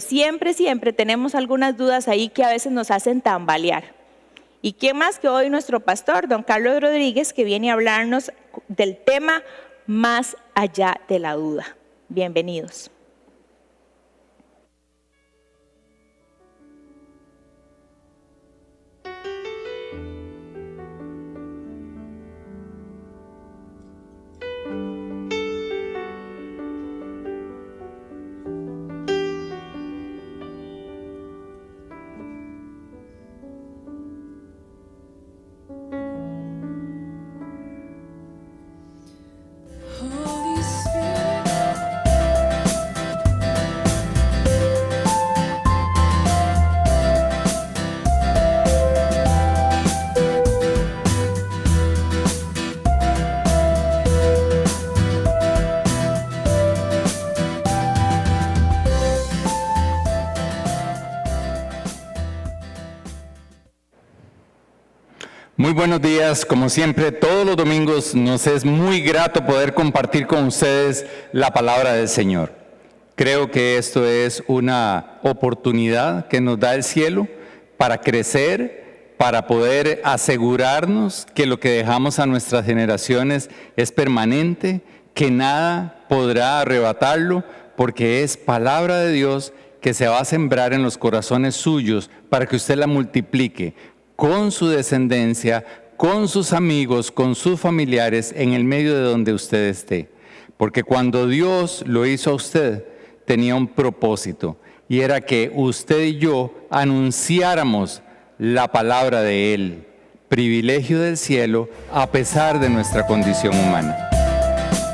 Siempre tenemos algunas dudas ahí que a veces nos hacen tambalear. ¿Y quién más que hoy nuestro pastor, don Carlos Rodríguez, que viene a hablarnos del tema más allá de la duda? Bienvenidos. Muy buenos días, como siempre, todos los domingos nos es muy grato poder compartir con ustedes la palabra del Señor. Creo que esto es una oportunidad que nos da el cielo para crecer, para poder asegurarnos que lo que dejamos a nuestras generaciones es permanente, que nada podrá arrebatarlo, porque es palabra de Dios que se va a sembrar en los corazones suyos para que usted la multiplique con su descendencia, con sus amigos, con sus familiares, en el medio de donde usted esté. Porque cuando Dios lo hizo a usted, tenía un propósito, y era que usted y yo anunciáramos la palabra de Él, privilegio del cielo, a pesar de nuestra condición humana.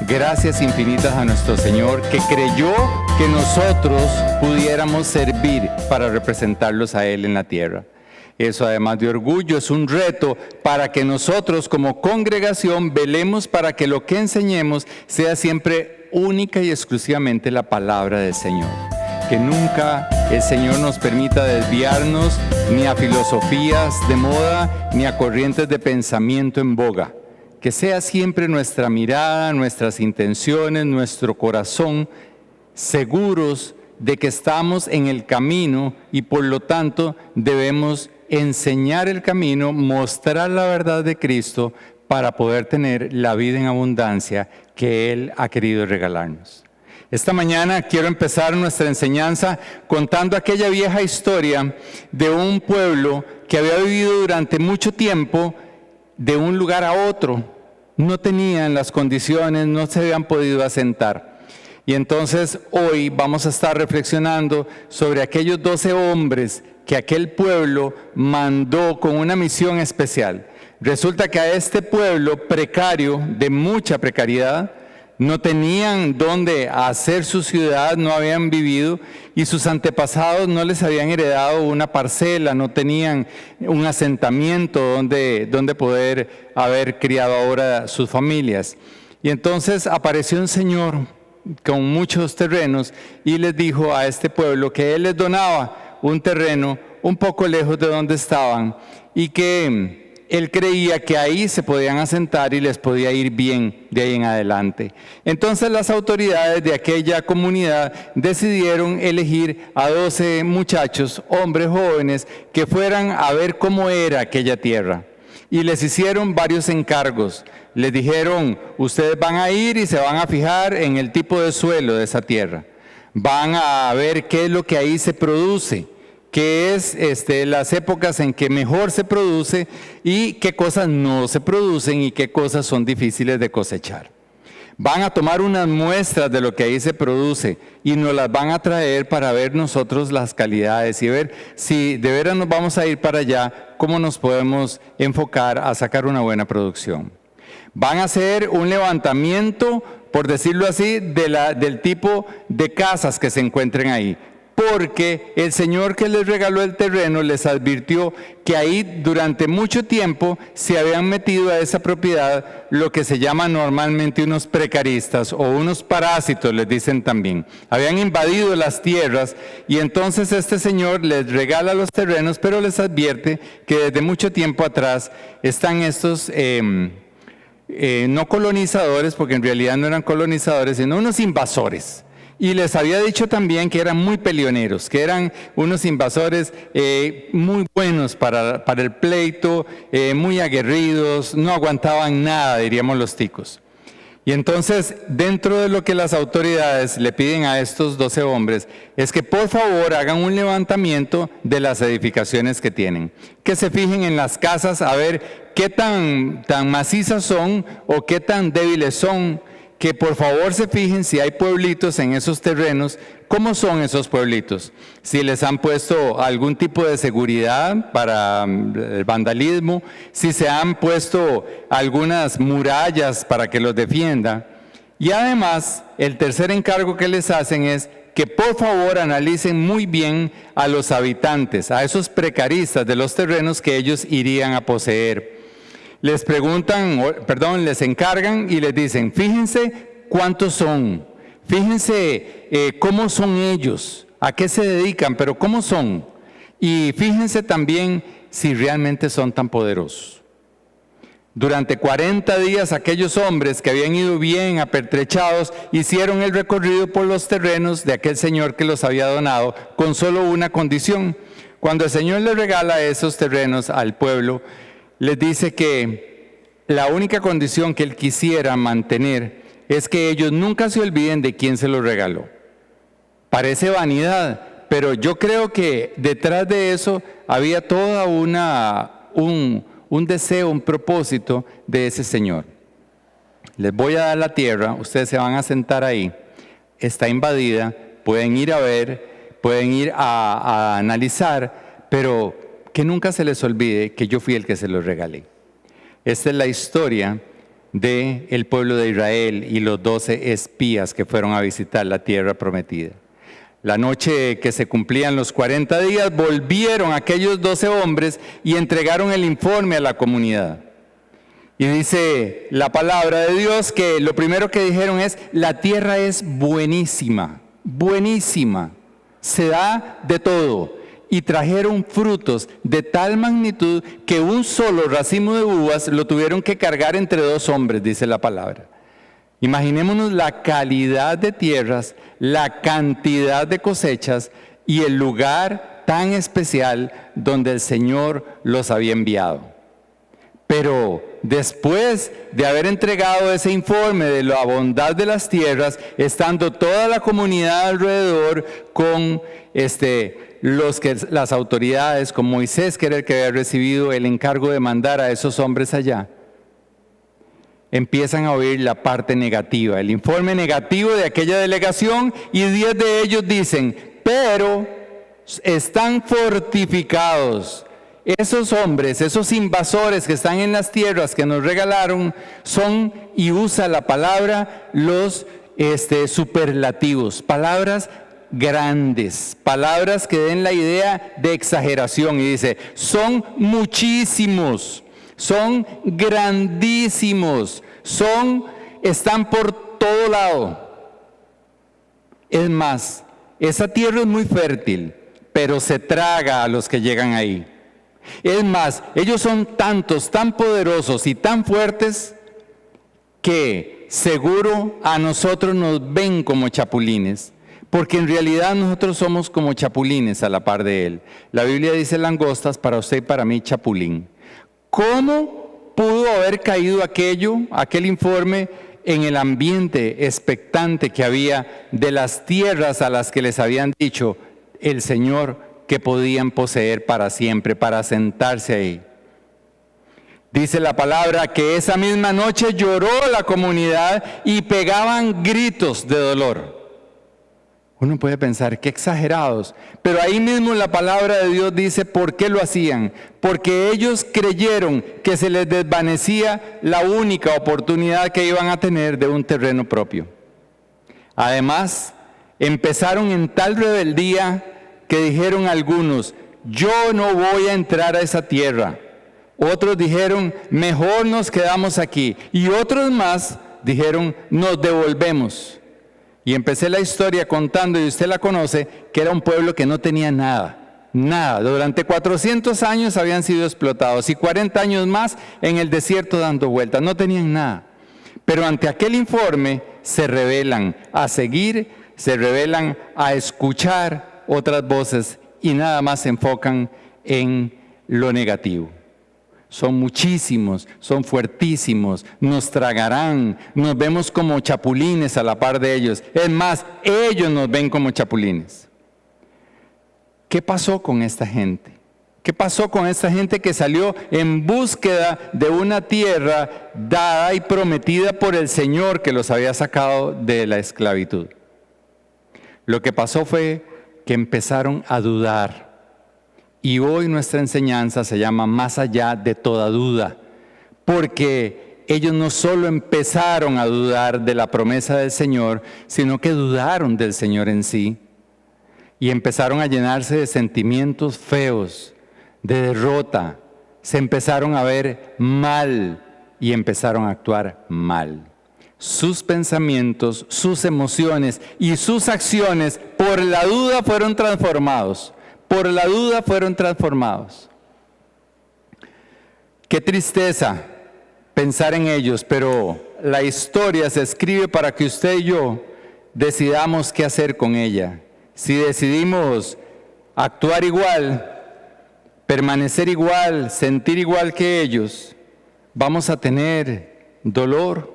Gracias infinitas a nuestro Señor, que creyó que nosotros pudiéramos servir para representarlos a Él en la tierra. Eso, además de orgullo, es un reto para que nosotros como congregación velemos para que lo que enseñemos sea siempre única y exclusivamente la palabra del Señor. Que nunca el Señor nos permita desviarnos ni a filosofías de moda, ni a corrientes de pensamiento en boga. Que sea siempre nuestra mirada, nuestras intenciones, nuestro corazón, seguros de que estamos en el camino y por lo tanto debemos enseñar el camino, mostrar la verdad de Cristo para poder tener la vida en abundancia que Él ha querido regalarnos. Esta mañana quiero empezar nuestra enseñanza contando aquella vieja historia de un pueblo que había vivido durante mucho tiempo de un lugar a otro. No tenían las condiciones, no se habían podido asentar. Y entonces hoy vamos a estar reflexionando sobre aquellos 12 hombres que aquel pueblo mandó con una misión especial. Resulta que a este pueblo precario, de mucha precariedad, no tenían dónde hacer su ciudad, no habían vivido y sus antepasados no les habían heredado una parcela, no tenían un asentamiento donde poder haber criado ahora sus familias. Y entonces apareció un señor con muchos terrenos y les dijo a este pueblo que él les donaba un terreno un poco lejos de donde estaban y que él creía que ahí se podían asentar y les podía ir bien de ahí en adelante. Entonces las autoridades de aquella comunidad decidieron elegir a 12 muchachos, hombres jóvenes, que fueran a ver cómo era aquella tierra. Y les hicieron varios encargos. Les dijeron, ustedes van a ir y se van a fijar en el tipo de suelo de esa tierra. Van a ver qué es lo que ahí se produce, qué es las épocas en que mejor se produce y qué cosas no se producen y qué cosas son difíciles de cosechar. Van a tomar unas muestras de lo que ahí se produce y nos las van a traer para ver nosotros las calidades y ver si de veras nos vamos a ir para allá, cómo nos podemos enfocar a sacar una buena producción. Van a hacer un levantamiento, por decirlo así, del tipo de casas que se encuentren ahí. Porque el Señor que les regaló el terreno les advirtió que ahí durante mucho tiempo se habían metido a esa propiedad lo que se llama normalmente unos precaristas o unos parásitos, les dicen también. Habían invadido las tierras y entonces este Señor les regala los terrenos, pero les advierte que desde mucho tiempo atrás están estos no colonizadores, porque en realidad no eran colonizadores, sino unos invasores, Y les había dicho también que eran muy peleoneros, que eran unos invasores muy buenos para el pleito, muy aguerridos, no aguantaban nada, diríamos los ticos. Y entonces, dentro de lo que las autoridades le piden a estos 12 hombres, es que por favor hagan un levantamiento de las edificaciones que tienen. Que se fijen en las casas a ver qué tan macizas son o qué tan débiles son. Que por favor se fijen si hay pueblitos en esos terrenos, cómo son esos pueblitos, si les han puesto algún tipo de seguridad para el vandalismo, si se han puesto algunas murallas para que los defienda. Y además, el tercer encargo que les hacen es que por favor analicen muy bien a los habitantes, a esos precaristas de los terrenos que ellos irían a poseer. Les les encargan y les dicen, fíjense cuántos son, fíjense cómo son ellos, a qué se dedican, pero cómo son. Y fíjense también si realmente son tan poderosos. Durante 40 días aquellos hombres que habían ido bien apertrechados hicieron el recorrido por los terrenos de aquel señor que los había donado con solo una condición. Cuando el Señor les regala esos terrenos al pueblo, les dice que la única condición que Él quisiera mantener es que ellos nunca se olviden de quién se los regaló. Parece vanidad, pero yo creo que detrás de eso había toda un deseo, un propósito de ese Señor. Les voy a dar la tierra, ustedes se van a sentar ahí, está invadida, pueden ir a ver, pueden ir a analizar, pero que nunca se les olvide que yo fui el que se los regalé. Esta es la historia del pueblo de Israel y los 12 espías que fueron a visitar la tierra prometida. La noche que se cumplían los 40 días, volvieron aquellos 12 hombres y entregaron el informe a la comunidad. Y dice la palabra de Dios que lo primero que dijeron es, la tierra es buenísima, buenísima, se da de todo. Y trajeron frutos de tal magnitud que un solo racimo de uvas lo tuvieron que cargar entre 2 hombres, dice la palabra. Imaginémonos la calidad de tierras, la cantidad de cosechas y el lugar tan especial donde el Señor los había enviado. Pero después de haber entregado ese informe de la bondad de las tierras, estando toda la comunidad alrededor con las autoridades, con Moisés, que era el que había recibido el encargo de mandar a esos hombres allá, empiezan a oír la parte negativa, el informe negativo de aquella delegación, y 10 de ellos dicen, pero están fortificados. Esos hombres, esos invasores que están en las tierras que nos regalaron, son, y usa la palabra, los superlativos, palabras grandes, palabras que den la idea de exageración, y dice, son muchísimos, son grandísimos, están por todo lado. Es más, esa tierra es muy fértil, pero se traga a los que llegan ahí. Es más, ellos son tantos, tan poderosos y tan fuertes que seguro a nosotros nos ven como chapulines, porque en realidad nosotros somos como chapulines a la par de Él. La Biblia dice langostas, para usted y para mí chapulín. ¿Cómo pudo haber caído aquel informe en el ambiente expectante que había de las tierras a las que les habían dicho el Señor que podían poseer para siempre, para sentarse ahí? Dice la palabra que esa misma noche lloró la comunidad y pegaban gritos de dolor. Uno puede pensar, qué exagerados, pero ahí mismo la palabra de Dios dice por qué lo hacían. Porque ellos creyeron que se les desvanecía la única oportunidad que iban a tener de un terreno propio. Además, empezaron en tal rebeldía que dijeron algunos, yo no voy a entrar a esa tierra. Otros dijeron, mejor nos quedamos aquí. Y otros más dijeron, nos devolvemos. Y empecé la historia contando, y usted la conoce, que era un pueblo que no tenía nada, nada. Durante 400 años habían sido explotados y 40 años más en el desierto dando vueltas, no tenían nada. Pero ante aquel informe se rebelan a seguir se rebelan a escuchar otras voces y nada más se enfocan en lo negativo. Son muchísimos, son fuertísimos, nos tragarán, nos vemos como chapulines a la par de ellos. Es más, ellos nos ven como chapulines. ¿Qué pasó con esta gente? ¿Qué pasó con esta gente que salió en búsqueda de una tierra dada y prometida por el Señor que los había sacado de la esclavitud? Lo que pasó fue que empezaron a dudar. Y hoy nuestra enseñanza se llama Más allá de toda duda, porque ellos no solo empezaron a dudar de la promesa del Señor, sino que dudaron del Señor en sí. Y empezaron a llenarse de sentimientos feos, de derrota. Se empezaron a ver mal y empezaron a actuar mal. Sus pensamientos, sus emociones y sus acciones por la duda fueron transformados. Por la duda fueron transformados. Qué tristeza pensar en ellos, pero la historia se escribe para que usted y yo decidamos qué hacer con ella. Si decidimos actuar igual, permanecer igual, sentir igual que ellos, vamos a tener dolor,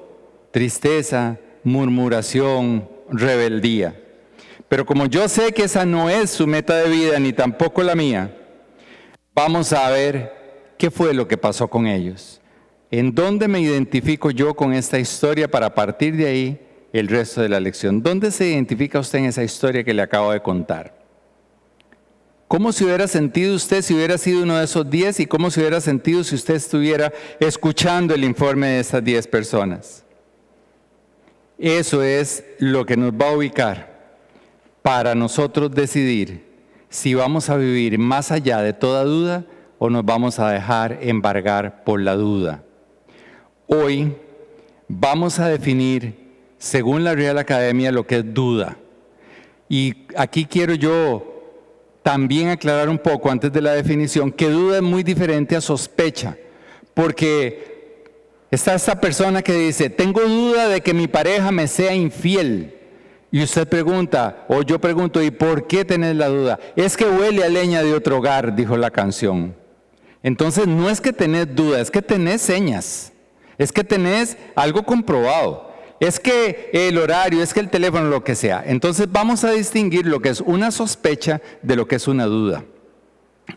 tristeza, murmuración, rebeldía. Pero como yo sé que esa no es su meta de vida, ni tampoco la mía, vamos a ver qué fue lo que pasó con ellos. ¿En dónde me identifico yo con esta historia para partir de ahí el resto de la lección? ¿Dónde se identifica usted en esa historia que le acabo de contar? ¿Cómo se hubiera sentido usted si hubiera sido uno de esos 10 y cómo se hubiera sentido si usted estuviera escuchando el informe de esas 10 personas? Eso es lo que nos va a ubicar para nosotros decidir si vamos a vivir más allá de toda duda o nos vamos a dejar embargar por la duda. Hoy vamos a definir, según la Real Academia, lo que es duda. Y aquí quiero yo también aclarar un poco antes de la definición que duda es muy diferente a sospecha, porque está esta persona que dice, tengo duda de que mi pareja me sea infiel. Y usted pregunta, o yo pregunto, ¿y por qué tenés la duda? Es que huele a leña de otro hogar, dijo la canción. Entonces no es que tenés duda, es que tenés señas, es que tenés algo comprobado, es que el horario, es que el teléfono, lo que sea. Entonces vamos a distinguir lo que es una sospecha de lo que es una duda.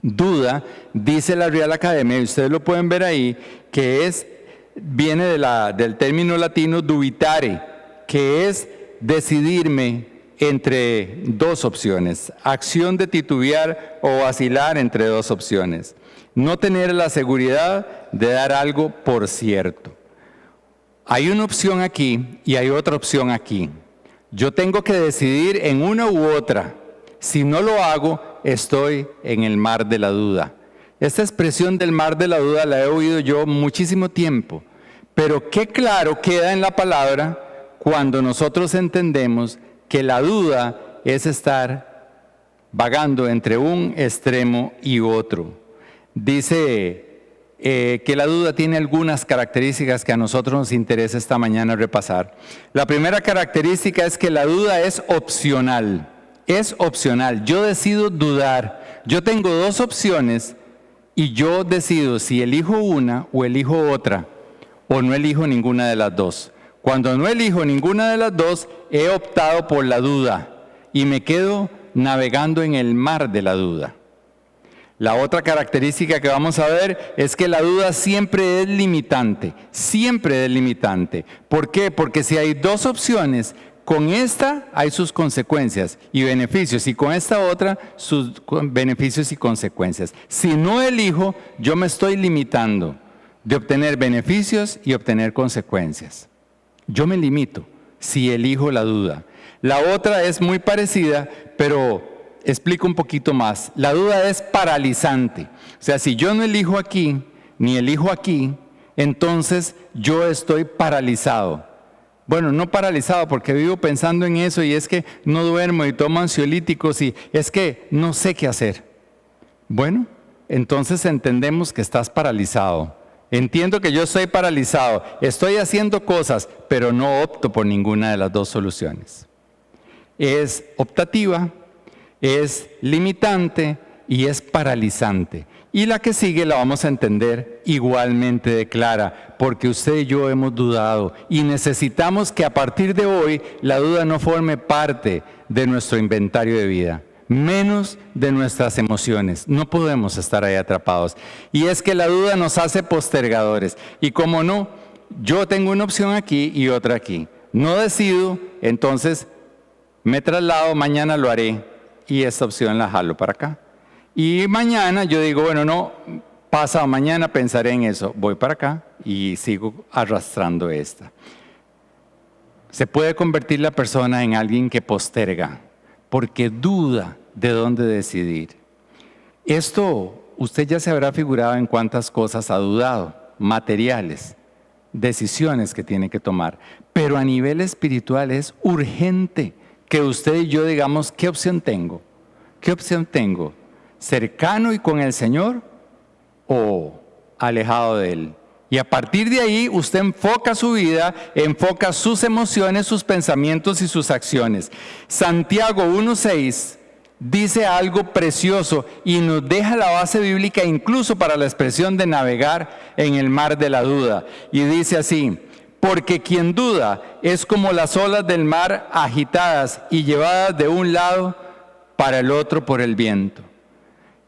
Duda, dice la Real Academia, y ustedes lo pueden ver ahí, que viene del término latino dubitare, que es decidirme entre dos opciones, acción de titubear o vacilar entre dos opciones, no tener la seguridad de dar algo por cierto. Hay una opción aquí y hay otra opción aquí. Yo tengo que decidir en una u otra. Si no lo hago, estoy en el mar de la duda. Esta expresión del mar de la duda la he oído yo muchísimo tiempo, pero qué claro queda en la palabra cuando nosotros entendemos que la duda es estar vagando entre un extremo y otro. Dice que la duda tiene algunas características que a nosotros nos interesa esta mañana repasar. La primera característica es que la duda es opcional. Es opcional. Yo decido dudar. Yo tengo dos opciones y yo decido si elijo una o elijo otra o no elijo ninguna de las dos. Cuando no elijo ninguna de las dos, he optado por la duda y me quedo navegando en el mar de la duda. La otra característica que vamos a ver es que la duda siempre es limitante, siempre es limitante. ¿Por qué? Porque si hay dos opciones, con esta hay sus consecuencias y beneficios, y con esta otra sus beneficios y consecuencias. Si no elijo, yo me estoy limitando de obtener beneficios y obtener consecuencias. Yo me limito si elijo la duda. La otra es muy parecida, pero explico un poquito más. La duda es paralizante. O sea, si yo no elijo aquí, ni elijo aquí, entonces yo estoy paralizado. Bueno, no paralizado porque vivo pensando en eso y es que no duermo y tomo ansiolíticos y es que no sé qué hacer. Bueno, entonces entendemos que estás paralizado. Entiendo que yo estoy paralizado, estoy haciendo cosas, pero no opto por ninguna de las dos soluciones. es optativa, es limitante y es paralizante. Y la que sigue la vamos a entender igualmente de clara, porque usted y yo hemos dudado y necesitamos que a partir de hoy la duda no forme parte de nuestro inventario de vida, menos de nuestras emociones. No podemos estar ahí atrapados. Y es que la duda nos hace postergadores. Y como no, yo tengo una opción aquí y otra aquí. No decido, entonces me traslado, mañana lo haré y esta opción la jalo para acá. Y mañana yo digo, bueno, no, pasado mañana pensaré en eso, voy para acá y sigo arrastrando esta. Se puede convertir la persona en alguien que posterga, porque duda de dónde decidir. Esto usted ya se habrá figurado en cuántas cosas ha dudado, materiales, decisiones que tiene que tomar. Pero a nivel espiritual es urgente que usted y yo digamos, ¿qué opción tengo? ¿Qué opción tengo? ¿Cercano y con el Señor o alejado de Él? Y a partir de ahí usted enfoca su vida, enfoca sus emociones, sus pensamientos y sus acciones. Santiago 1:6 dice algo precioso y nos deja la base bíblica incluso para la expresión de navegar en el mar de la duda. Y dice así, porque quien duda es como las olas del mar agitadas y llevadas de un lado para el otro por el viento.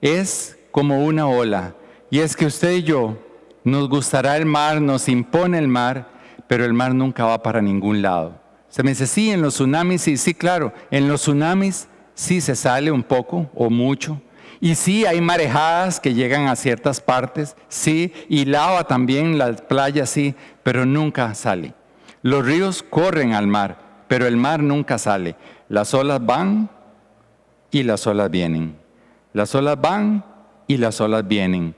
Es como una ola, y es que usted y yo nos gustará el mar, nos impone el mar, pero el mar nunca va para ningún lado. Se me dice, sí, en los tsunamis, sí, claro, en los tsunamis sí se sale un poco o mucho, y sí hay marejadas que llegan a ciertas partes, sí, y lava también las playas, sí, pero nunca sale. Los ríos corren al mar, pero el mar nunca sale. Las olas van y las olas vienen. Las olas van y las olas vienen.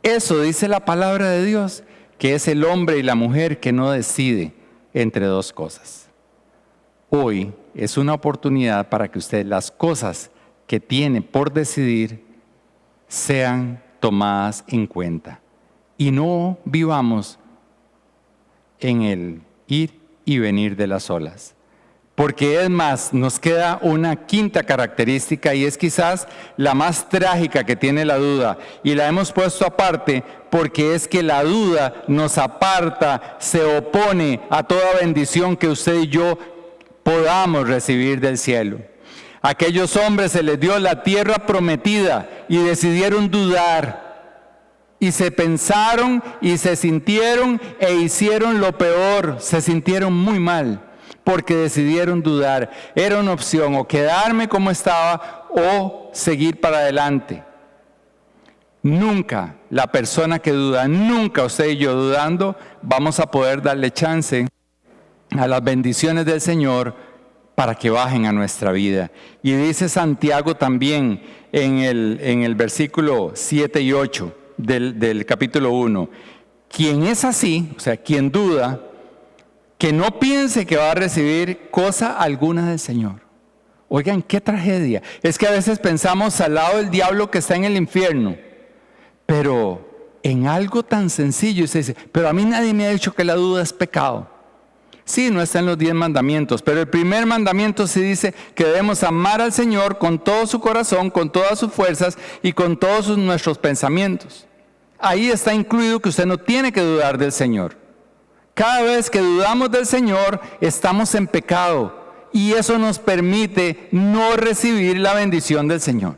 Eso dice la palabra de Dios, que es el hombre y la mujer que no decide entre dos cosas. Hoy es una oportunidad para que usted las cosas que tiene por decidir sean tomadas en cuenta. Y no vivamos en el ir y venir de las olas. Porque es más, nos queda una quinta característica y es quizás la más trágica que tiene la duda. Y la hemos puesto aparte porque es que la duda nos aparta, se opone a toda bendición que usted y yo podamos recibir del cielo. A aquellos hombres se les dio la tierra prometida y decidieron dudar. Y se pensaron y se sintieron e hicieron lo peor, se sintieron muy mal. Porque decidieron dudar. Era una opción, o quedarme como estaba o seguir para adelante. Nunca la persona que duda, nunca usted y yo dudando, vamos a poder darle chance a las bendiciones del Señor para que bajen a nuestra vida. Y dice Santiago también en el versículo 7 y 8 del capítulo 1, quien es así, o sea, quien duda, que no piense que va a recibir cosa alguna del Señor. Oigan, qué tragedia. Es que a veces pensamos al lado del diablo que está en el infierno, pero en algo tan sencillo, y se dice, pero a mí nadie me ha dicho que la duda es pecado. Sí, no está en los 10 mandamientos, pero el primer mandamiento sí dice que debemos amar al Señor con todo su corazón, con todas sus fuerzas y con todos nuestros pensamientos. Ahí está incluido que usted no tiene que dudar del Señor. Cada vez que dudamos del Señor, estamos en pecado y eso nos permite no recibir la bendición del Señor.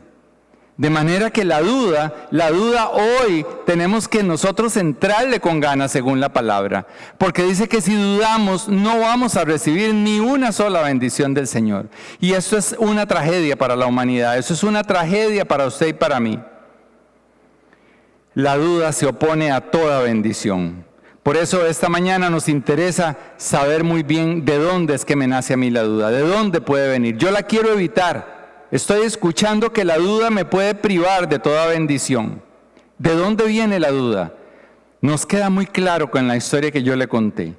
De manera que la duda hoy tenemos que nosotros entrarle con ganas según la palabra, porque dice que si dudamos no vamos a recibir ni una sola bendición del Señor. Y esto es una tragedia para la humanidad, eso es una tragedia para usted y para mí. La duda se opone a toda bendición. Por eso esta mañana nos interesa saber muy bien de dónde es que me nace a mí la duda, de dónde puede venir. Yo la quiero evitar. Estoy escuchando que la duda me puede privar de toda bendición. ¿De dónde viene la duda? Nos queda muy claro con la historia que yo le conté.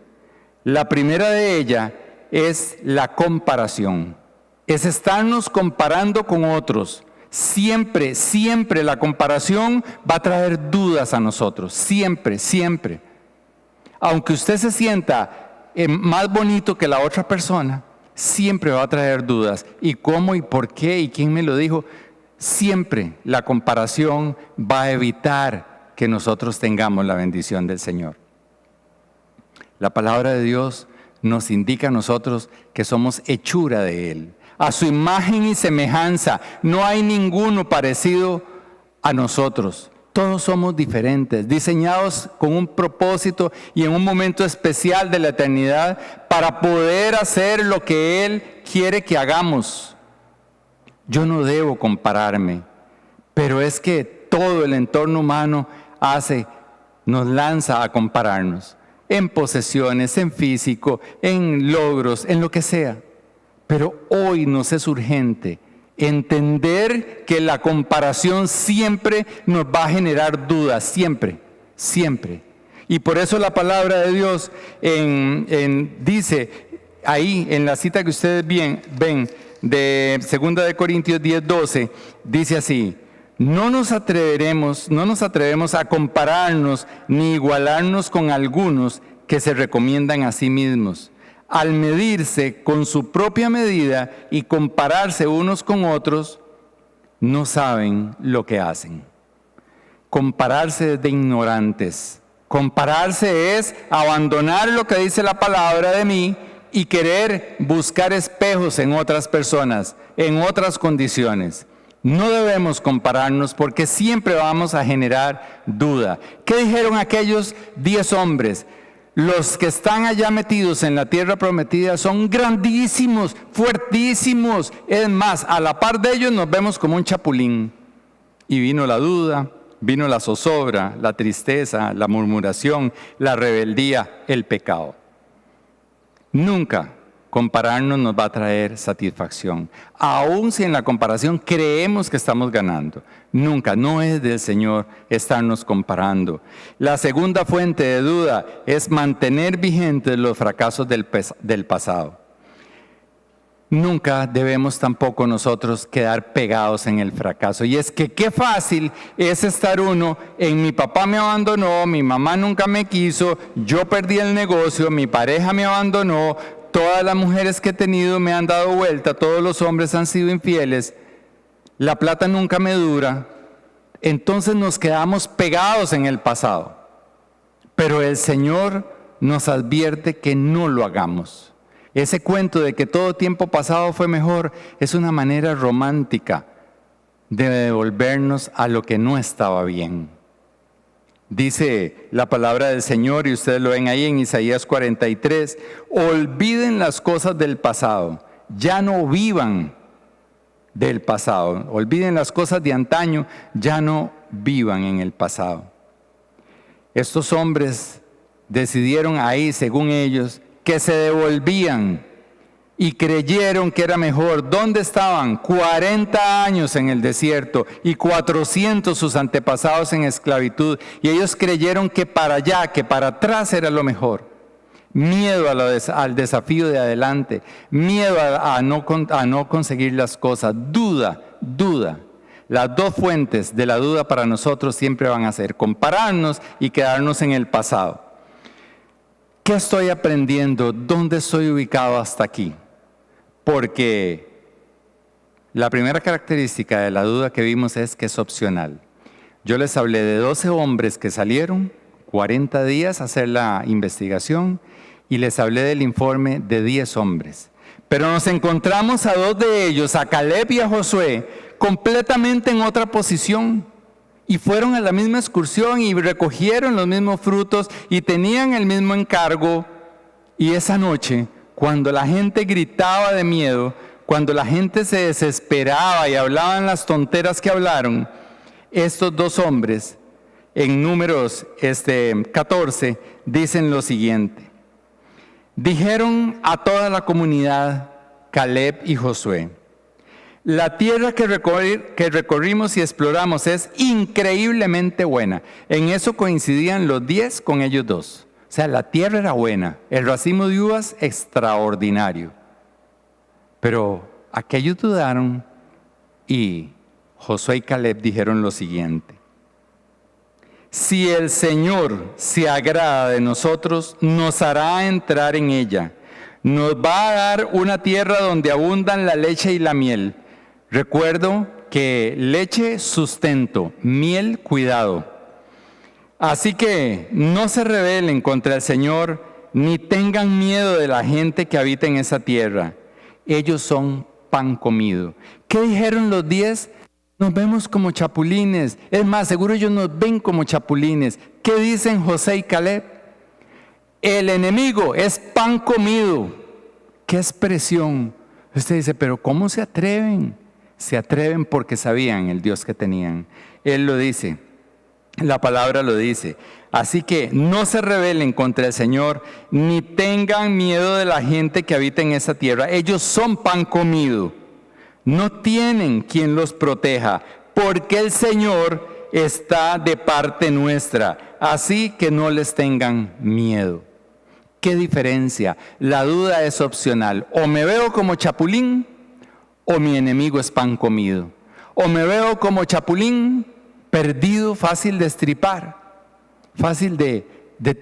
La primera de ellas es la comparación. Es estarnos comparando con otros. Siempre, siempre la comparación va a traer dudas a nosotros. Siempre, siempre. Aunque usted se sienta más bonito que la otra persona, siempre va a traer dudas. ¿Y cómo? ¿Y por qué? ¿Y quién me lo dijo? Siempre la comparación va a evitar que nosotros tengamos la bendición del Señor. La palabra de Dios nos indica a nosotros que somos hechura de Él. A su imagen y semejanza, no hay ninguno parecido a nosotros. Todos somos diferentes, diseñados con un propósito y en un momento especial de la eternidad para poder hacer lo que Él quiere que hagamos. Yo no debo compararme, pero es que todo el entorno humano nos lanza a compararnos en posesiones, en físico, en logros, en lo que sea. Pero hoy nos es urgente entender que la comparación siempre nos va a generar dudas, siempre, siempre. Y por eso la palabra de Dios dice ahí en la cita que ustedes ven de 2 de Corintios 10:12, dice así: no nos atrevemos a compararnos ni igualarnos con algunos que se recomiendan a sí mismos. Al medirse con su propia medida y compararse unos con otros, no saben lo que hacen. Compararse es de ignorantes. Compararse es abandonar lo que dice la palabra de mí y querer buscar espejos en otras personas, en otras condiciones. No debemos compararnos porque siempre vamos a generar duda. ¿Qué dijeron aquellos 10 hombres? Los que están allá metidos en la tierra prometida son grandísimos, fuertísimos. Es más, a la par de ellos nos vemos como un chapulín. Y vino la duda, vino la zozobra, la tristeza, la murmuración, la rebeldía, el pecado. Nunca compararnos nos va a traer satisfacción. Aun si en la comparación creemos que estamos ganando. Nunca, no es del Señor estarnos comparando. La segunda fuente de duda es mantener vigentes los fracasos del pasado. Nunca debemos tampoco nosotros quedar pegados en el fracaso. Y es que qué fácil es estar uno en: mi papá me abandonó, mi mamá nunca me quiso, yo perdí el negocio, mi pareja me abandonó, todas las mujeres que he tenido me han dado vuelta, todos los hombres han sido infieles, la plata nunca me dura. Entonces nos quedamos pegados en el pasado. Pero el Señor nos advierte que no lo hagamos. Ese cuento de que todo tiempo pasado fue mejor es una manera romántica de devolvernos a lo que no estaba bien. Dice la palabra del Señor, y ustedes lo ven ahí en Isaías 43, olviden las cosas del pasado, ya no vivan del pasado, olviden las cosas de antaño, ya no vivan en el pasado. Estos hombres decidieron ahí, según ellos, que se devolvían y creyeron que era mejor. ¿Dónde estaban? 40 años en el desierto y 400 sus antepasados en esclavitud. Y ellos creyeron que para allá, que para atrás era lo mejor. Miedo al desafío de adelante, miedo a no conseguir las cosas, duda. Las dos fuentes de la duda para nosotros siempre van a ser compararnos y quedarnos en el pasado. ¿Qué estoy aprendiendo? ¿Dónde estoy ubicado hasta aquí? Porque la primera característica de la duda que vimos es que es opcional. Yo les hablé de 12 hombres que salieron 40 días a hacer la investigación y les hablé del informe de 10 hombres. Pero nos encontramos a 2 de ellos, a Caleb y a Josué, completamente en otra posición. Y fueron a la misma excursión y recogieron los mismos frutos y tenían el mismo encargo. Y esa noche, cuando la gente gritaba de miedo, cuando la gente se desesperaba y hablaban las tonteras que hablaron, estos 2 hombres, en Números 14, dicen lo siguiente: dijeron a toda la comunidad, Caleb y Josué: la tierra que recorrimos y exploramos es increíblemente buena. En eso coincidían los 10 con ellos 2. O sea, la tierra era buena, el racimo de uvas extraordinario. Pero aquellos dudaron y Josué y Caleb dijeron lo siguiente: si el Señor se agrada de nosotros, nos hará entrar en ella. Nos va a dar una tierra donde abundan la leche y la miel. Recuerdo que leche, sustento, miel, cuidado. Así que no se rebelen contra el Señor, ni tengan miedo de la gente que habita en esa tierra. Ellos son pan comido. ¿Qué dijeron los 10? Nos vemos como chapulines. Es más, seguro ellos nos ven como chapulines. ¿Qué dicen José y Caleb? El enemigo es pan comido. ¡Qué expresión! Usted dice, pero ¿cómo se atreven? Se atreven porque sabían el Dios que tenían. Él lo dice, la palabra lo dice. Así que no se rebelen contra el Señor, ni tengan miedo de la gente que habita en esa tierra. Ellos son pan comido. No tienen quien los proteja, porque el Señor está de parte nuestra. Así que no les tengan miedo. ¿Qué diferencia? La duda es opcional. O me veo como chapulín, o mi enemigo es pan comido. O me veo como chapulín, perdido, fácil de estripar, fácil de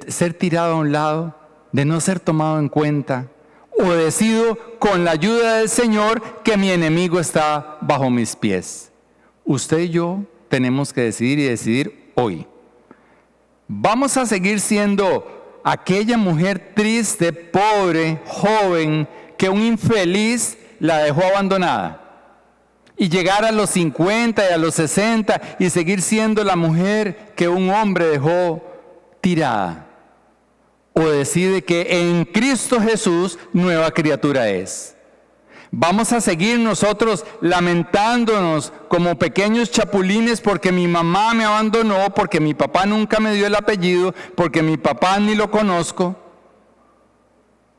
ser tirado a un lado, de no ser tomado en cuenta. O decido con la ayuda del Señor que mi enemigo está bajo mis pies. Usted y yo tenemos que decidir y decidir hoy. Vamos a seguir siendo aquella mujer triste, pobre, joven, que un infeliz la dejó abandonada. Y llegar a los 50 y a los 60 y seguir siendo la mujer que un hombre dejó tirada. O decide que en Cristo Jesús nueva criatura es. Vamos a seguir nosotros lamentándonos como pequeños chapulines porque mi mamá me abandonó, porque mi papá nunca me dio el apellido, porque mi papá ni lo conozco.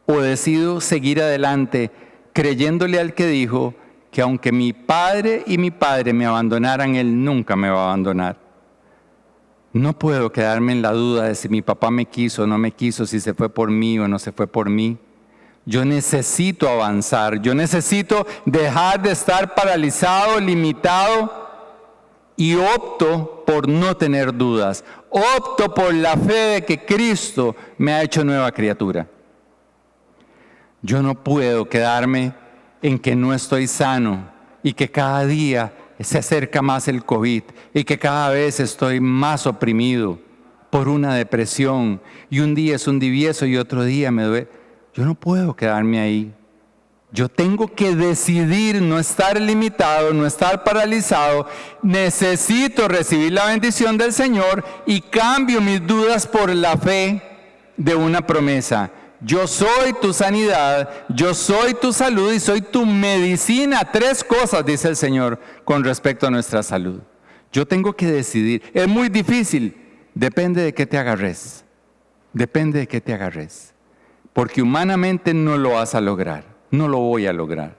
O decido seguir adelante creyéndole al que dijo que aunque mi padre y mi padre me abandonaran, Él nunca me va a abandonar. No puedo quedarme en la duda de si mi papá me quiso o no me quiso, si se fue por mí o no se fue por mí. Yo necesito avanzar, yo necesito dejar de estar paralizado, limitado, y opto por no tener dudas. Opto por la fe de que Cristo me ha hecho nueva criatura. Yo no puedo quedarme en que no estoy sano y que cada día se acerca más el COVID y que cada vez estoy más oprimido por una depresión y un día es un divieso y otro día me duele. Yo no puedo quedarme ahí. Yo tengo que decidir no estar limitado, no estar paralizado. Necesito recibir la bendición del Señor y cambio mis dudas por la fe de una promesa. Yo soy tu sanidad, yo soy tu salud y soy tu medicina. 3 cosas dice el Señor con respecto a nuestra salud. Yo tengo que decidir. Es muy difícil. Depende de qué te agarres. Depende de qué te agarres. Porque humanamente no lo vas a lograr. No lo voy a lograr.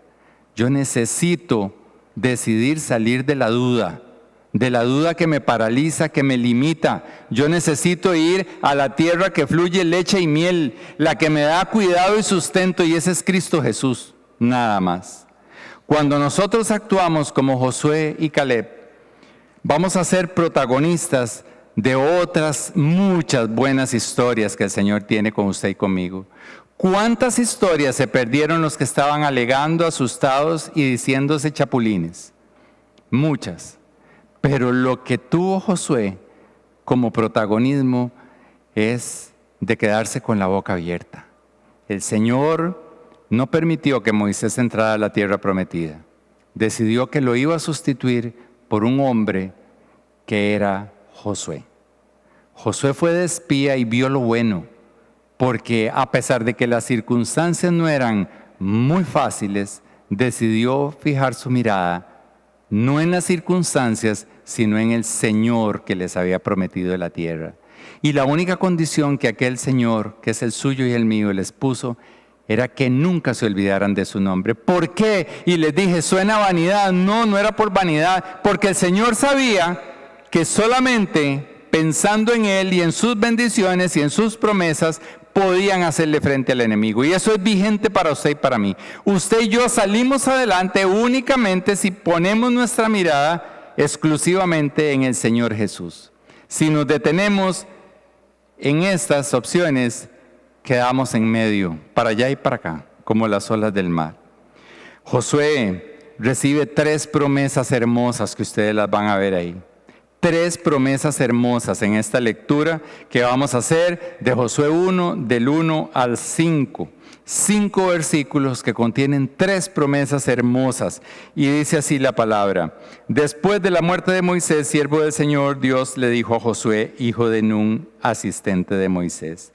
Yo necesito decidir salir de la duda que me paraliza, que me limita. Yo necesito ir a la tierra que fluye leche y miel, la que me da cuidado y sustento, y ese es Cristo Jesús, nada más. Cuando nosotros actuamos como Josué y Caleb, vamos a ser protagonistas de otras muchas buenas historias que el Señor tiene con usted y conmigo. ¿Cuántas historias se perdieron los que estaban alegando, asustados y diciéndose chapulines? Muchas. Pero lo que tuvo Josué como protagonismo es de quedarse con la boca abierta. El Señor no permitió que Moisés entrara a la tierra prometida. Decidió que lo iba a sustituir por un hombre que era Josué. Josué fue de espía y vio lo bueno, porque a pesar de que las circunstancias no eran muy fáciles, decidió fijar su mirada no en las circunstancias, sino en el Señor que les había prometido la tierra. Y la única condición que aquel Señor, que es el suyo y el mío, les puso, era que nunca se olvidaran de su nombre. ¿Por qué? Y les dije, suena vanidad. No, no era por vanidad, porque el Señor sabía que solamente pensando en Él y en sus bendiciones y en sus promesas, podían hacerle frente al enemigo. Y eso es vigente para usted y para mí. Usted y yo salimos adelante únicamente si ponemos nuestra mirada exclusivamente en el Señor Jesús. Si nos detenemos en estas opciones, quedamos en medio, para allá y para acá. como las olas del mar. Josué recibe 3 promesas hermosas que ustedes las van a ver ahí. 3 promesas hermosas en esta lectura que vamos a hacer de Josué 1, del 1 al 5. 5 versículos que contienen 3 promesas hermosas. Y dice así la palabra: después de la muerte de Moisés, siervo del Señor, Dios le dijo a Josué, hijo de Nun, asistente de Moisés: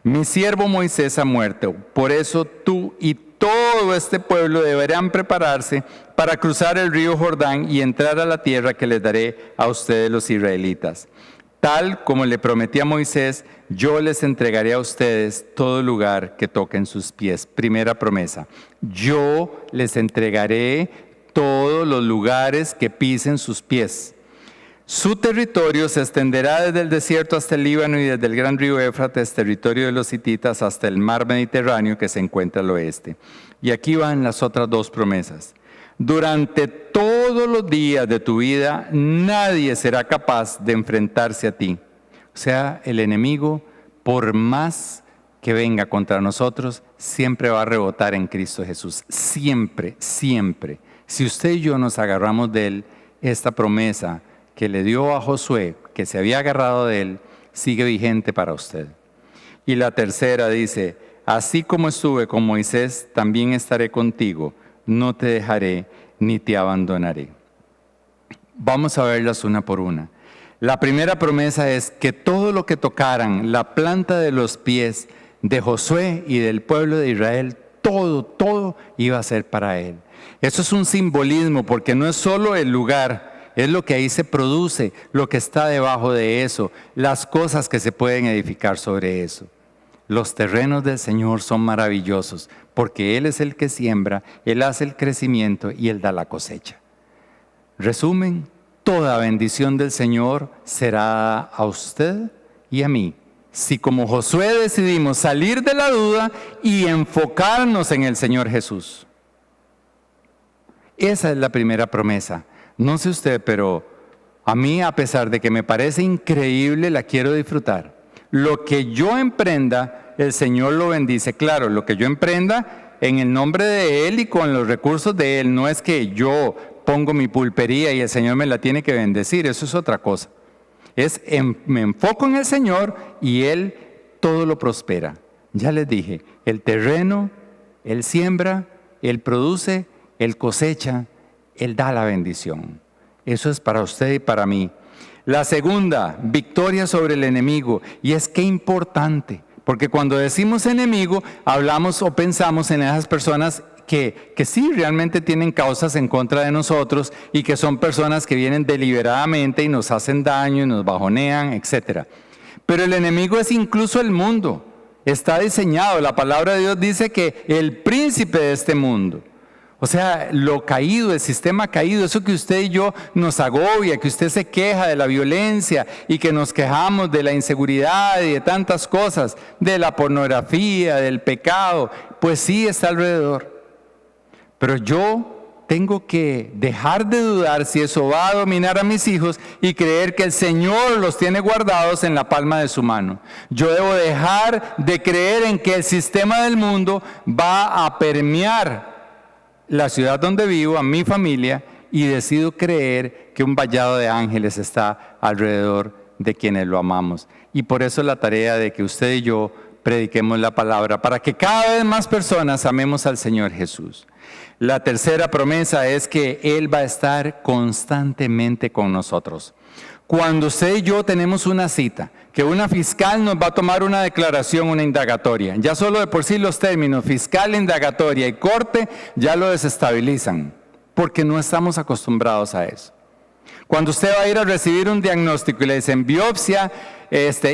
mi siervo Moisés ha muerto, por eso tú y todo este pueblo deberán prepararse para cruzar el río Jordán y entrar a la tierra que les daré a ustedes los israelitas. Tal como le prometí a Moisés, yo les entregaré a ustedes todo lugar que toquen sus pies. Primera promesa: yo les entregaré todos los lugares que pisen sus pies. Su territorio se extenderá desde el desierto hasta el Líbano y desde el gran río Éufrates, territorio de los hititas, hasta el mar Mediterráneo que se encuentra al oeste. Y aquí van las otras 2 promesas. Durante todos los días de tu vida, nadie será capaz de enfrentarse a ti. O sea, el enemigo, por más que venga contra nosotros, siempre va a rebotar en Cristo Jesús. Siempre, siempre. Si usted y yo nos agarramos de él, esta promesa que le dio a Josué, que se había agarrado de él, sigue vigente para usted. Y la tercera dice: así como estuve con Moisés, también estaré contigo, no te dejaré ni te abandonaré. Vamos a verlas una por una. La primera promesa es que todo lo que tocaran la planta de los pies de Josué y del pueblo de Israel, todo iba a ser para él. Eso es un simbolismo, porque no es solo el lugar, es lo que ahí se produce, lo que está debajo de eso, las cosas que se pueden edificar sobre eso. Los terrenos del Señor son maravillosos, porque Él es el que siembra, Él hace el crecimiento y Él da la cosecha. Resumen, toda bendición del Señor será a usted y a mí, si como Josué decidimos salir de la duda y enfocarnos en el Señor Jesús. Esa es la primera promesa. No sé usted, pero a mí, a pesar de que me parece increíble, la quiero disfrutar. Lo que yo emprenda, el Señor lo bendice. Claro, lo que yo emprenda en el nombre de Él y con los recursos de Él. No es que yo pongo mi pulpería y el Señor me la tiene que bendecir. Eso es otra cosa. Me enfoco en el Señor y Él todo lo prospera. Ya les dije, el terreno, Él siembra, Él produce, Él cosecha, Él da la bendición. Eso es para usted y para mí. La segunda, victoria sobre el enemigo. Y es que importante, porque cuando decimos enemigo, hablamos o pensamos en esas personas que sí realmente tienen causas en contra de nosotros y que son personas que vienen deliberadamente y nos hacen daño y nos bajonean, etc. Pero el enemigo es incluso el mundo. Está diseñado, la palabra de Dios dice que el príncipe de este mundo. O sea, lo caído, el sistema caído, eso que usted y yo nos agobia, que usted se queja de la violencia y que nos quejamos de la inseguridad y de tantas cosas, de la pornografía, del pecado, pues sí está alrededor. Pero yo tengo que dejar de dudar si eso va a dominar a mis hijos y creer que el Señor los tiene guardados en la palma de su mano. Yo debo dejar de creer en que el sistema del mundo va a permear la ciudad donde vivo, a mi familia, y decido creer que un vallado de ángeles está alrededor de quienes lo amamos. Y por eso la tarea de que usted y yo prediquemos la palabra, para que cada vez más personas amemos al Señor Jesús. La tercera promesa es que Él va a estar constantemente con nosotros. Cuando usted y yo tenemos una cita, que una fiscal nos va a tomar una declaración, una indagatoria, ya solo de por sí los términos fiscal, indagatoria y corte ya lo desestabilizan, porque no estamos acostumbrados a eso. Cuando usted va a ir a recibir un diagnóstico y le dicen biopsia,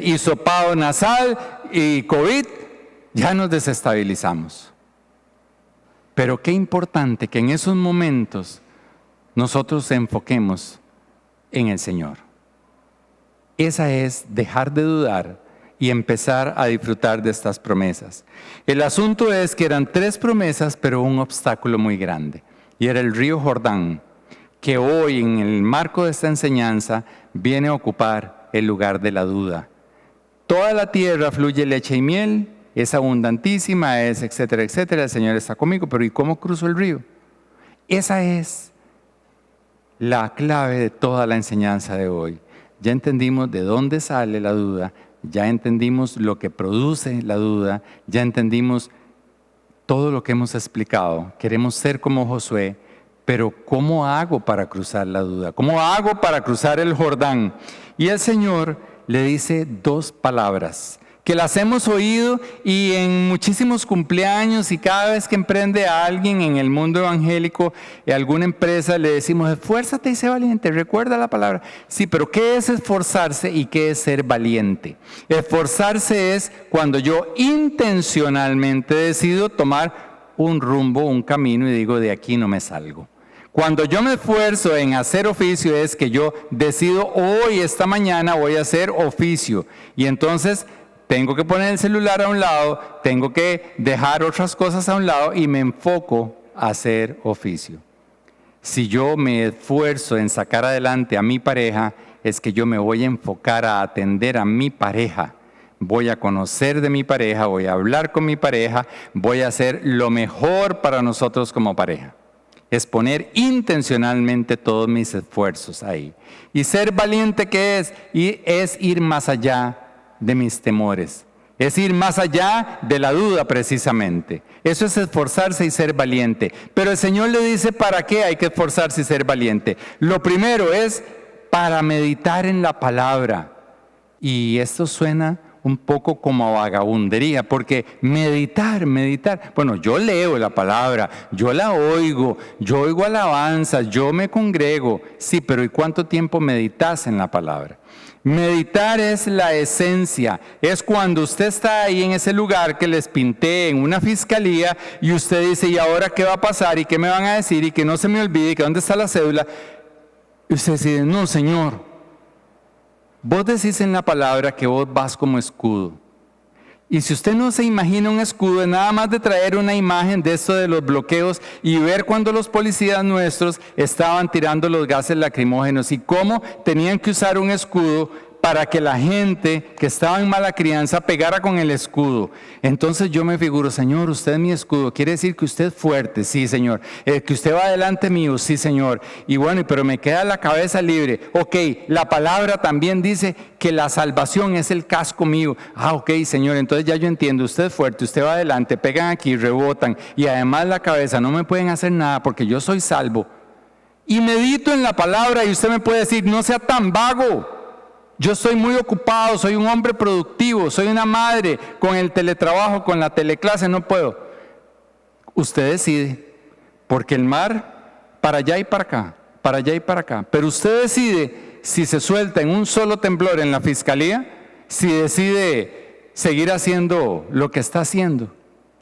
hisopado nasal y COVID, ya nos desestabilizamos. Pero qué importante que en esos momentos nosotros enfoquemos en el Señor. Esa es dejar de dudar y empezar a disfrutar de estas promesas. El asunto es que eran 3 promesas, pero un obstáculo muy grande. Y era el río Jordán, que hoy en el marco de esta enseñanza viene a ocupar el lugar de la duda. Toda la tierra fluye leche y miel, es abundantísima, es etcétera, etcétera, el Señor está conmigo, pero ¿y cómo cruzo el río? Esa es la clave de toda la enseñanza de hoy. Ya entendimos de dónde sale la duda, ya entendimos lo que produce la duda, ya entendimos todo lo que hemos explicado. Queremos ser como Josué, pero ¿cómo hago para cruzar la duda? ¿Cómo hago para cruzar el Jordán? Y el Señor le dice 2 palabras que las hemos oído y en muchísimos cumpleaños, y cada vez que emprende a alguien en el mundo evangélico, en alguna empresa, le decimos: esfuérzate y sé valiente. Recuerda la palabra. Sí, pero ¿qué es esforzarse y qué es ser valiente? Esforzarse es cuando yo intencionalmente decido tomar un rumbo, un camino, y digo: de aquí no me salgo. Cuando yo me esfuerzo en hacer oficio es que yo decido: hoy, esta mañana voy a hacer oficio, y entonces tengo que poner el celular a un lado, tengo que dejar otras cosas a un lado y me enfoco a hacer oficio. Si yo me esfuerzo en sacar adelante a mi pareja, es que yo me voy a enfocar a atender a mi pareja. Voy a conocer de mi pareja, voy a hablar con mi pareja, voy a hacer lo mejor para nosotros como pareja. Es poner intencionalmente todos mis esfuerzos ahí. Y ser valiente, ¿qué es? Y es ir más allá de mis temores. Es ir más allá de la duda, precisamente. Eso es esforzarse y ser valiente. Pero el Señor le dice para qué hay que esforzarse y ser valiente. Lo primero es para meditar en la palabra. Y esto suena un poco como a vagabundería, porque meditar. Bueno, yo leo la palabra, yo la oigo, yo oigo alabanzas, yo me congrego. Sí, pero ¿y cuánto tiempo meditas en la palabra? Meditar es la esencia, es cuando usted está ahí en ese lugar que les pinté en una fiscalía y usted dice: ¿y ahora qué va a pasar? ¿Y qué me van a decir? Y que no se me olvide, que dónde está la cédula. Y usted dice: no, Señor. Vos decís en la palabra que vos vas como escudo. Y si usted no se imagina un escudo, es nada más de traer una imagen de esto de los bloqueos y ver cuando los policías nuestros estaban tirando los gases lacrimógenos y cómo tenían que usar un escudo para que la gente que estaba en mala crianza pegara con el escudo. Entonces yo me figuro: Señor, usted es mi escudo. Quiere decir que usted es fuerte. Sí, Señor. Que usted va delante mío. Sí, Señor. Y bueno, pero me queda la cabeza libre. Ok, la palabra también dice que la salvación es el casco mío. Ok, Señor, entonces ya yo entiendo. Usted es fuerte, usted va adelante, pegan aquí, rebotan. Y además la cabeza, no me pueden hacer nada porque yo soy salvo. Y medito en la palabra y usted me puede decir: no sea tan vago. Yo soy muy ocupado, soy un hombre productivo, soy una madre con el teletrabajo, con la teleclase, no puedo. Usted decide, porque el mar para allá y para acá, para allá y para acá. Pero usted decide si se suelta en un solo temblor en la fiscalía, si decide seguir haciendo lo que está haciendo,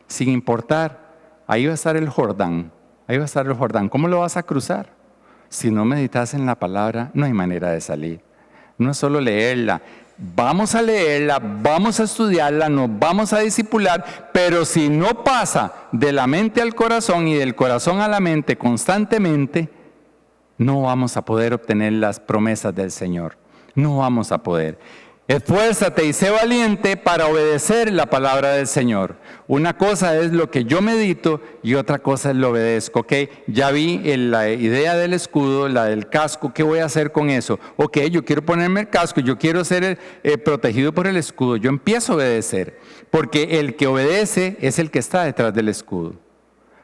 sin importar. Ahí va a estar el Jordán, ahí va a estar el Jordán. ¿Cómo lo vas a cruzar? Si no meditas en la palabra, no hay manera de salir. No es solo leerla, vamos a leerla, vamos a estudiarla, nos vamos a discipular, pero si no pasa de la mente al corazón y del corazón a la mente constantemente, no vamos a poder obtener las promesas del Señor. No vamos a poder. Esfuérzate y sé valiente para obedecer la palabra del Señor. Una cosa es lo que yo medito y otra cosa es lo obedezco. ¿Ok? Ya vi la idea del escudo, la del casco. ¿Qué voy a hacer con eso? Ok, yo quiero ponerme el casco, yo quiero ser protegido por el escudo. Yo empiezo a obedecer, porque el que obedece es el que está detrás del escudo.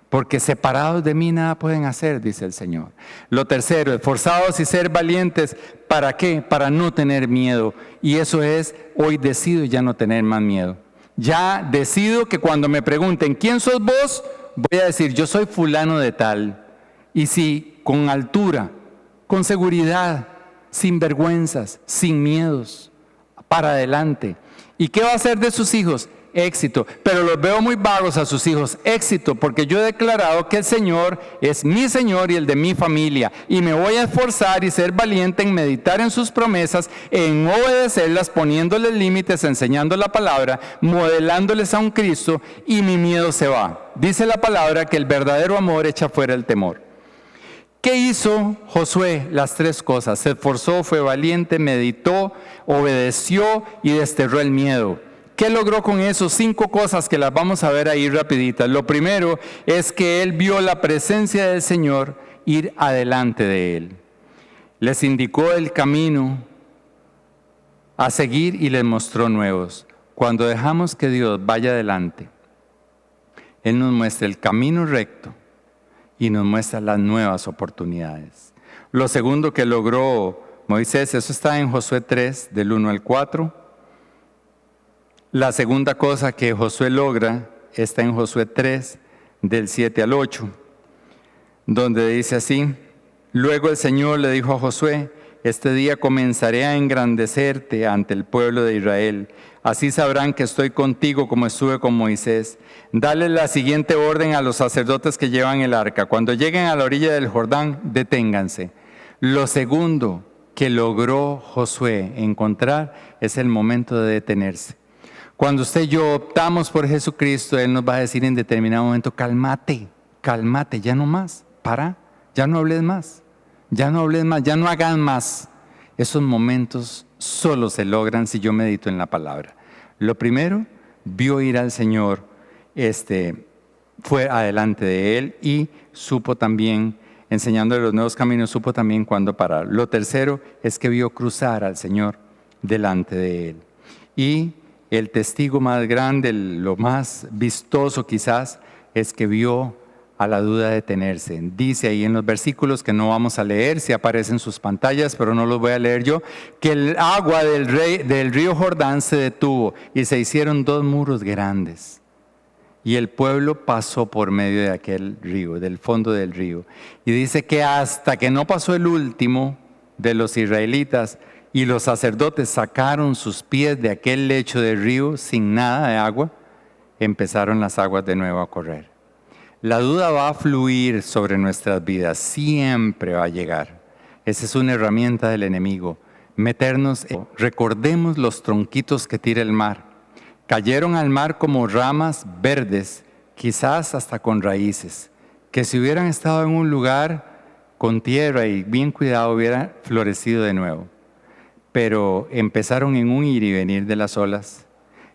Porque separados de mí nada pueden hacer, dice el Señor. Lo tercero, esforzados y ser valientes. ¿Para qué? Para no tener miedo. Y eso es, hoy decido ya no tener más miedo. Ya decido que cuando me pregunten: ¿quién sos vos? Voy a decir: yo soy fulano de tal. Y si con altura, con seguridad, sin vergüenzas, sin miedos, para adelante. ¿Y qué va a hacer de sus hijos? Éxito. Pero los veo muy vagos a sus hijos. Éxito, porque yo he declarado que el Señor es mi Señor y el de mi familia. Y me voy a esforzar y ser valiente en meditar en sus promesas, en obedecerlas, poniéndoles límites, enseñando la palabra, modelándoles a un Cristo, y mi miedo se va. Dice la palabra que el verdadero amor echa fuera el temor. ¿Qué hizo Josué? Las 3 cosas. Se esforzó, fue valiente, meditó, obedeció y desterró el miedo. ¿Qué logró con eso? 5 cosas que las vamos a ver ahí rapiditas. Lo primero es que él vio la presencia del Señor ir adelante de él. Les indicó el camino a seguir y les mostró nuevos. Cuando dejamos que Dios vaya adelante, Él nos muestra el camino recto y nos muestra las nuevas oportunidades. Lo segundo que logró Moisés, eso está en Josué 3, del 1 al 4. La segunda cosa que Josué logra está en Josué 3, del 7 al 8, donde dice así: luego el Señor le dijo a Josué: este día comenzaré a engrandecerte ante el pueblo de Israel. Así sabrán que estoy contigo como estuve con Moisés. Dale la siguiente orden a los sacerdotes que llevan el arca: cuando lleguen a la orilla del Jordán, deténganse. Lo segundo que logró Josué encontrar es el momento de detenerse. Cuando usted y yo optamos por Jesucristo, Él nos va a decir en determinado momento: cálmate, cálmate, ya no más, para, ya no hables más, ya no hables más, ya no hagas más. Esos momentos solo se logran si yo medito en la palabra. Lo primero, vio ir al Señor, fue adelante de Él y supo también, enseñándole los nuevos caminos, supo también cuándo parar. Lo tercero es que vio cruzar al Señor delante de Él. Y el testigo más grande, lo más vistoso quizás, es que vio a la duda detenerse. Dice ahí en los versículos que no vamos a leer, si aparecen en sus pantallas, pero no los voy a leer yo, que el agua del río Jordán se detuvo y se hicieron 2 muros grandes. Y el pueblo pasó por medio de aquel río, del fondo del río. Y dice que hasta que no pasó el último de los israelitas, y los sacerdotes sacaron sus pies de aquel lecho del río sin nada de agua, empezaron las aguas de nuevo a correr. La duda va a fluir sobre nuestras vidas, siempre va a llegar. Esa es una herramienta del enemigo, meternos. Recordemos los tronquitos que tira el mar. Cayeron al mar como ramas verdes, quizás hasta con raíces, que si hubieran estado en un lugar con tierra y bien cuidado, hubieran florecido de nuevo. Pero empezaron en un ir y venir de las olas,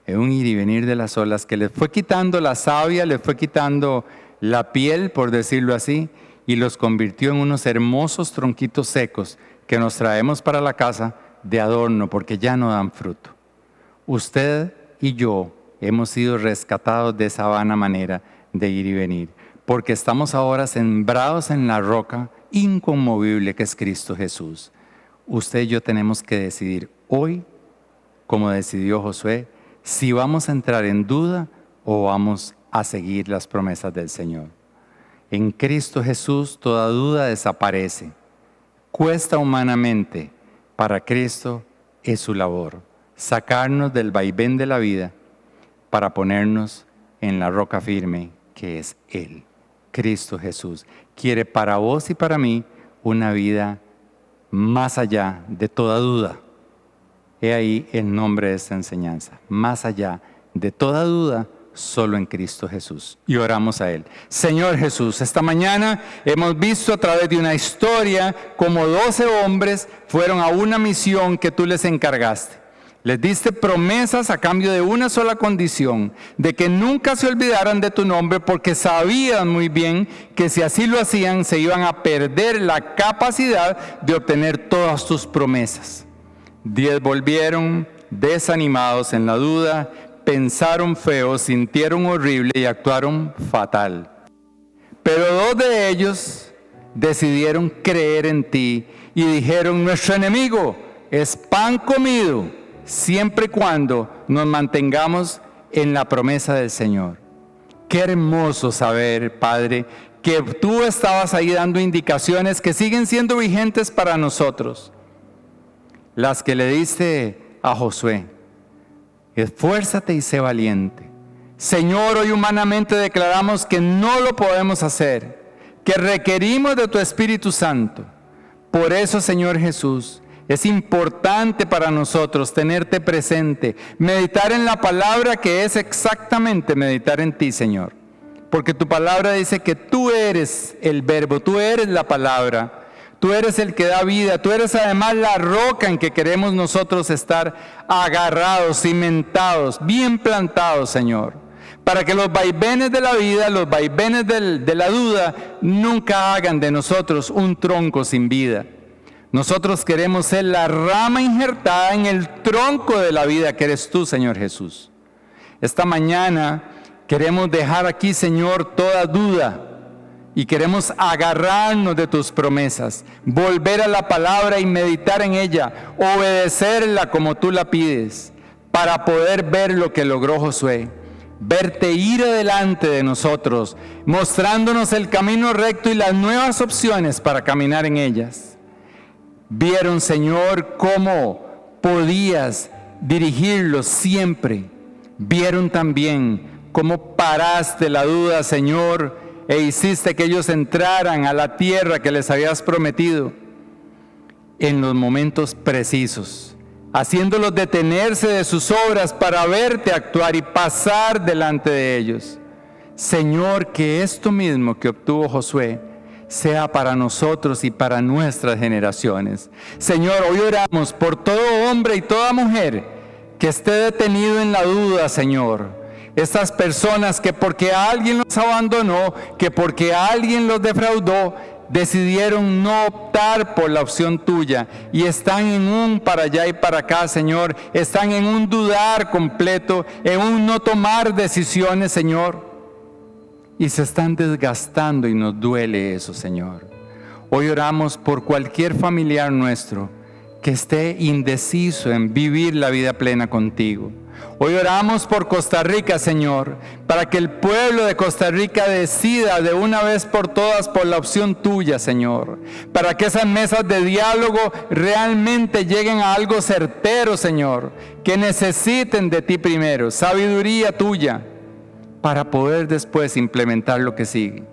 en un ir y venir de las olas que les fue quitando la savia, les fue quitando la piel, por decirlo así, y los convirtió en unos hermosos tronquitos secos que nos traemos para la casa de adorno porque ya no dan fruto. Usted y yo hemos sido rescatados de esa vana manera de ir y venir, porque estamos ahora sembrados en la roca inconmovible que es Cristo Jesús. Usted y yo tenemos que decidir hoy, como decidió Josué, si vamos a entrar en duda o vamos a seguir las promesas del Señor. En Cristo Jesús toda duda desaparece. Cuesta humanamente, para Cristo es su labor, sacarnos del vaivén de la vida para ponernos en la roca firme que es Él. Cristo Jesús quiere para vos y para mí una vida más allá de toda duda. He ahí el nombre de esta enseñanza. Más allá de toda duda, solo en Cristo Jesús. Y oramos a Él. Señor Jesús, esta mañana hemos visto a través de una historia como 12 hombres fueron a una misión que tú les encargaste. Les diste promesas a cambio de una sola condición, de que nunca se olvidaran de tu nombre, porque sabían muy bien que si así lo hacían, se iban a perder la capacidad de obtener todas tus promesas. 10 volvieron desanimados en la duda, pensaron feo, sintieron horrible y actuaron fatal. Pero 2 de ellos decidieron creer en ti y dijeron: nuestro enemigo es pan comido, siempre y cuando nos mantengamos en la promesa del Señor. Qué hermoso saber, Padre, que tú estabas ahí dando indicaciones que siguen siendo vigentes para nosotros. Las que le diste a Josué: esfuérzate y sé valiente. Señor, hoy humanamente declaramos que no lo podemos hacer, que requerimos de tu Espíritu Santo. Por eso, Señor Jesús, es importante para nosotros tenerte presente, meditar en la palabra, que es exactamente meditar en ti, Señor. Porque tu palabra dice que tú eres el verbo, tú eres la palabra. Tú eres el que da vida, tú eres además la roca en que queremos nosotros estar agarrados, cimentados, bien plantados, Señor. Para que los vaivenes de la vida, los vaivenes de la duda, nunca hagan de nosotros un tronco sin vida. Nosotros queremos ser la rama injertada en el tronco de la vida que eres tú, Señor Jesús. Esta mañana queremos dejar aquí, Señor, toda duda y queremos agarrarnos de tus promesas, volver a la palabra y meditar en ella, obedecerla como tú la pides, para poder ver lo que logró Josué. Verte ir adelante de nosotros, mostrándonos el camino recto y las nuevas opciones para caminar en ellas. Vieron, Señor, cómo podías dirigirlos siempre. Vieron también cómo paraste la duda, Señor, e hiciste que ellos entraran a la tierra que les habías prometido en los momentos precisos, haciéndolos detenerse de sus obras para verte actuar y pasar delante de ellos. Señor, que esto mismo que obtuvo Josué sea para nosotros y para nuestras generaciones. Señor, hoy oramos por todo hombre y toda mujer que esté detenido en la duda, Señor. Estas personas que porque alguien los abandonó, que porque alguien los defraudó, decidieron no optar por la opción tuya y están en un para allá y para acá, Señor. Están en un dudar completo, en un no tomar decisiones, Señor. Y se están desgastando y nos duele eso, Señor. Hoy oramos por cualquier familiar nuestro que esté indeciso en vivir la vida plena contigo. Hoy oramos por Costa Rica, Señor, para que el pueblo de Costa Rica decida de una vez por todas por la opción tuya, Señor. Para que esas mesas de diálogo realmente lleguen a algo certero, Señor. Que necesiten de ti primero, sabiduría tuya, para poder después implementar lo que sigue.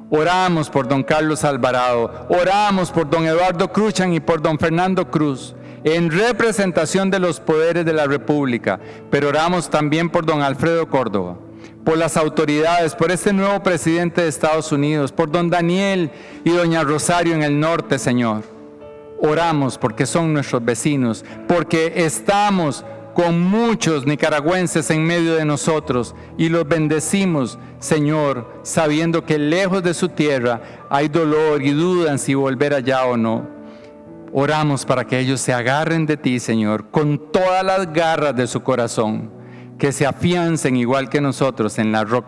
Oramos por don Carlos Alvarado, oramos por don Eduardo Cruchan y por don Fernando Cruz, en representación de los poderes de la República, pero oramos también por don Alfredo Córdoba, por las autoridades, por este nuevo presidente de Estados Unidos, por don Daniel y doña Rosario en el norte, Señor. Oramos porque son nuestros vecinos, porque estamos con muchos nicaragüenses en medio de nosotros y los bendecimos, Señor, sabiendo que lejos de su tierra hay dolor y dudan si volver allá o no. Oramos para que ellos se agarren de ti, Señor, con todas las garras de su corazón, que se afiancen igual que nosotros en la roca